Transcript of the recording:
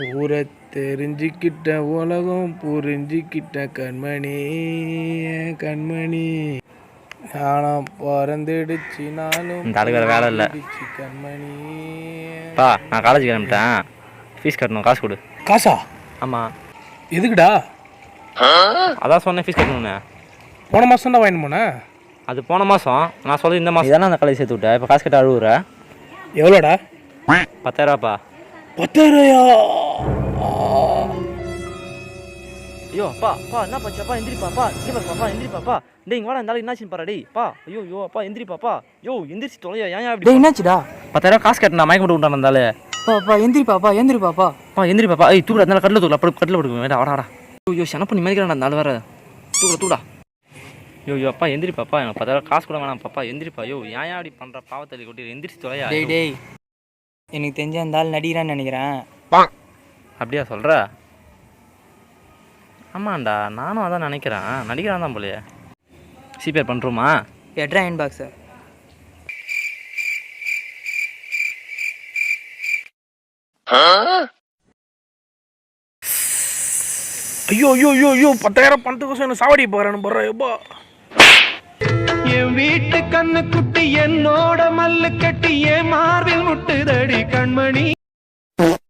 ஊரை தெரிஞ்சுக்கிட்ட உலகம் புரிஞ்சுக்கிட்ட கண்மணி கண்மணி நானும் பிறந்துடுச்சு நானும் இந்த ஆளுக்கு வேற வேலை இல்லை. கண்மணி பா நான் காலேஜ் கிளம்பிட்டேன், ஃபீஸ் கட்டணும், காசு கொடு. காசா? ஆமாம். எதுக்குடா? அதான் சொன்னேன் ஃபீஸ் கட்டணும்ண்ணே. போன மாதம் தான் வாங்கிட்டு போனேன். அது போன மாதம், நான் சொல்ல இந்த மாதம் தானே அந்த காலேஜ் சேர்த்து விட்டேன். இப்போ காசு கட்ட அழுகுற. எவ்வளோடா? 10,000. 10,000? ஐயோ அப்பா என்ன பாப்பா எந்திரிப்பாப்பா, பாப்பா எந்திரிப்பாப்பா. டேய் இங்கே வாடா, இருந்தாலும் என்னாச்சுன்னு பாரு. டேய் பா, ஐயோ அப்பா எந்திரிப்பாப்பா. எந்திரிச்சு தொலையா, ஏன் அப்படி? டேய் என்னாச்சுடா? 10,000 காசு கட்டினா மயக்கம் போட்டு விட்டான் இருந்தாலே. பாப்பா எந்திரிப்பாப்பா எந்திரிப்பாப்பா. ஏய் தூக்குடா, இருந்தாலும் கட்டில் தூக்கல, அப்படி கட்டில் போட்டுக்க வேண்டாம். வாடா. செனப்பு நிம்மதிக்கிறான் அந்த ஆள் வேற. தூக்குடா. அப்பா எந்திரிப்பாப்பா, எனக்கு 10,000 காசு கூட வேணாம் பாப்பா, எந்திரிப்பா. ஏன் அப்படி பண்ணுற பாவத்தள்ளி கொட்டி எந்திரிச்சு தொலையா. டேய் எனக்கு தெரிஞ்ச அந்த ஆள் நடிக்கிறான்னு நினைக்கிறேன். அப்படியா சொல்கிற? ஆமாண்டா, நானும் அதான் நினைக்கிறேன், நடிக்கிறான் தான் போலையே. சிபிஆர் பண்ணுறோமா? எட்ரா அயன் பாக்ஸை. ஐயோ 10,000 பணத்துக்கு என்ன சாவடி போறான்னு போடுறேன். எப்போ என் வீட்டு கண்ணு குட்டி என்னோட மல்லு கட்டி என் மார்பில் முட்டுதடி கண்மணி.